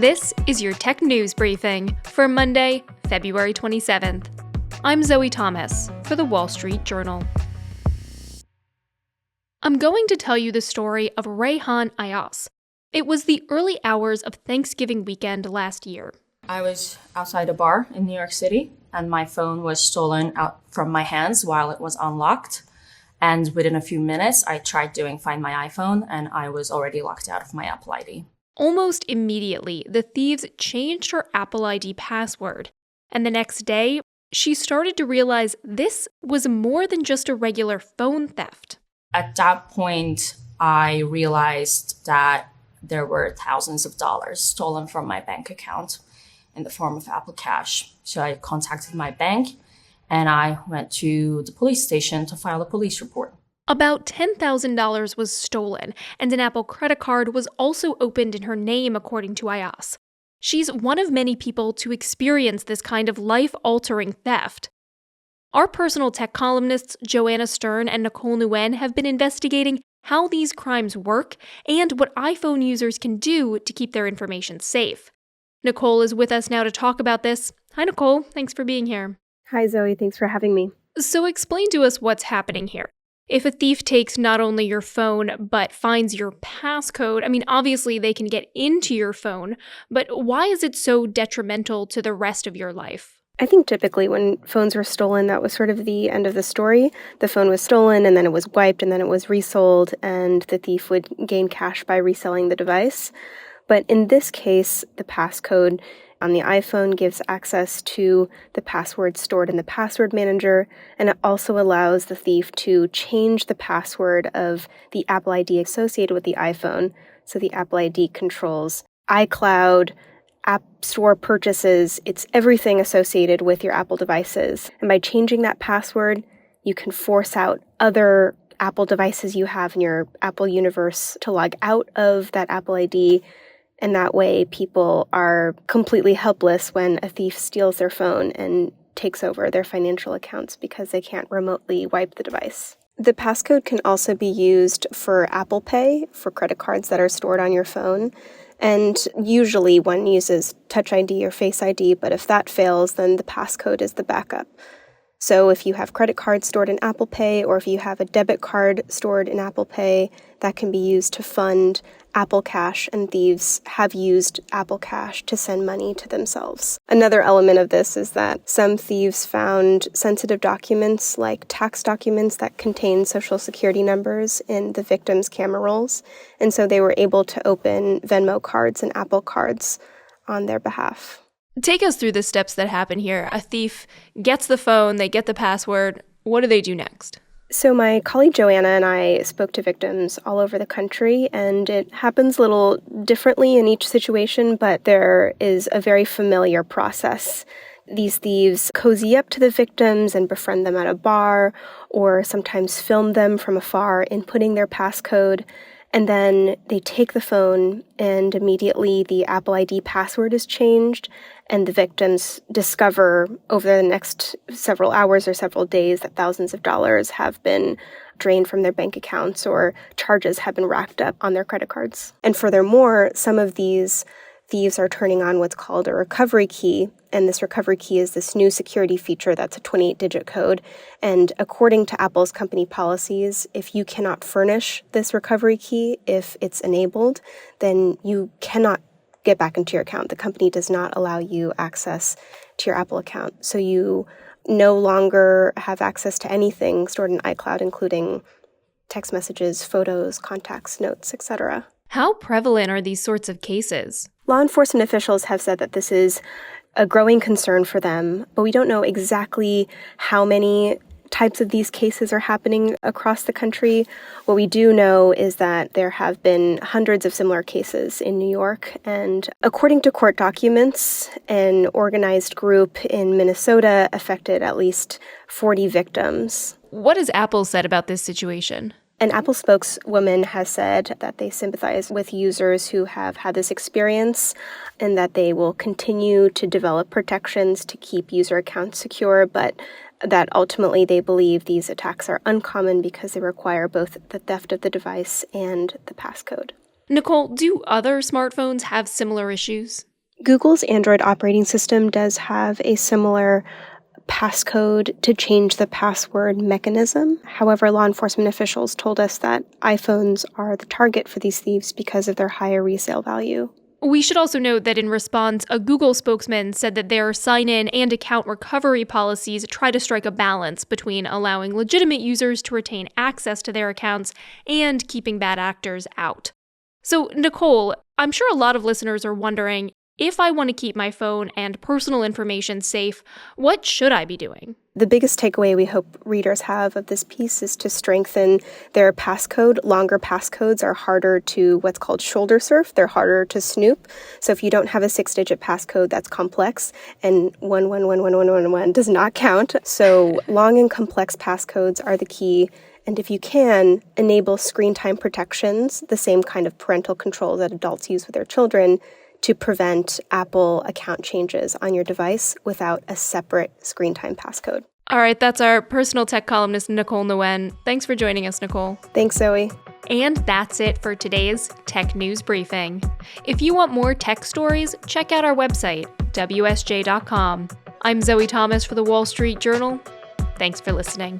This is your tech news briefing for Monday, February 27th. I'm Zoe Thomas for the Wall Street Journal. I'm going to tell you the story of Rayhan Ayaz. It was the early hours of Thanksgiving weekend last year. I was outside a bar in New York City, and my phone was stolen out from my hands while it was unlocked. And within a few minutes, I tried doing Find My iPhone, and I was already locked out of my Apple ID. Almost immediately, the thieves changed her Apple ID password. And the next day, she started to realize this was more than just a regular phone theft. At that point, I realized that there were thousands of dollars stolen from my bank account in the form of Apple Cash. So I contacted my bank and I went to the police station to file a police report. About $10,000 was stolen, and an Apple credit card was also opened in her name, according to Ayaz. She's one of many people to experience this kind of life-altering theft. Our personal tech columnists Joanna Stern and Nicole Nguyen have been investigating how these crimes work and what iPhone users can do to keep their information safe. Nicole is with us now to talk about this. Hi, Nicole. Thanks for being here. Hi, Zoe. Thanks for having me. So explain to us what's happening here. If a thief takes not only your phone, but finds your passcode, obviously they can get into your phone, but why is it so detrimental to the rest of your life? I think typically when phones were stolen, that was sort of the end of the story. The phone was stolen, and then it was wiped, and then it was resold, and the thief would gain cash by reselling the device. But in this case, the passcode on the iPhone gives access to the password stored in the password manager, and it also allows the thief to change the password of the Apple ID associated with the iPhone. So the Apple ID controls iCloud, App Store purchases, it's everything associated with your Apple devices. And by changing that password, you can force out other Apple devices you have in your Apple universe to log out of that Apple ID. And that way, people are completely helpless when a thief steals their phone and takes over their financial accounts because they can't remotely wipe the device. The passcode can also be used for Apple Pay, for credit cards that are stored on your phone. And usually one uses Touch ID or Face ID, but if that fails, then the passcode is the backup. So if you have credit cards stored in Apple Pay, or if you have a debit card stored in Apple Pay, that can be used to fund Apple Cash, and thieves have used Apple Cash to send money to themselves. Another element of this is that some thieves found sensitive documents like tax documents that contain social security numbers in the victim's camera rolls, and so they were able to open Venmo cards and Apple cards on their behalf. Take us through the steps that happen here. A thief gets the phone, they get the password. What do they do next? So my colleague Joanna and I spoke to victims all over the country, and it happens a little differently in each situation, but there is a very familiar process. These thieves cozy up to the victims and befriend them at a bar, or sometimes film them from afar inputting their passcode. And then they take the phone, and immediately the Apple ID password is changed, and the victims discover over the next several hours or several days that thousands of dollars have been drained from their bank accounts, or charges have been racked up on their credit cards. And furthermore, some of these thieves are turning on what's called a recovery key, and this recovery key is this new security feature that's a 28-digit code. And according to Apple's company policies, if you cannot furnish this recovery key, if it's enabled, then you cannot get back into your account. The company does not allow you access to your Apple account. So you no longer have access to anything stored in iCloud, including text messages, photos, contacts, notes, etc. How prevalent are these sorts of cases? Law enforcement officials have said that this is a growing concern for them, but we don't know exactly how many types of these cases are happening across the country. What we do know is that there have been hundreds of similar cases in New York, and according to court documents, an organized group in Minnesota affected at least 40 victims. What has Apple said about this situation? An Apple spokeswoman has said that they sympathize with users who have had this experience and that they will continue to develop protections to keep user accounts secure, but that ultimately they believe these attacks are uncommon because they require both the theft of the device and the passcode. Nicole, do other smartphones have similar issues? Google's Android operating system does have a similar passcode to change the password mechanism. However, law enforcement officials told us that iPhones are the target for these thieves because of their higher resale value. We should also note that in response, a Google spokesman said that their sign-in and account recovery policies try to strike a balance between allowing legitimate users to retain access to their accounts and keeping bad actors out. So, Nicole, I'm sure a lot of listeners are wondering, if I want to keep my phone and personal information safe, what should I be doing? The biggest takeaway we hope readers have of this piece is to strengthen their passcode. Longer passcodes are harder to what's called shoulder surf. They're harder to snoop. So if you don't have a 6-digit passcode that's complex, and 111111 does not count. So long and complex passcodes are the key. And if you can, enable screen time protections, the same kind of parental control that adults use with their children, to prevent Apple account changes on your device without a separate screen time passcode. All right, that's our personal tech columnist, Nicole Nguyen. Thanks for joining us, Nicole. Thanks, Zoe. And that's it for today's Tech News Briefing. If you want more tech stories, check out our website, WSJ.com. I'm Zoe Thomas for the Wall Street Journal. Thanks for listening.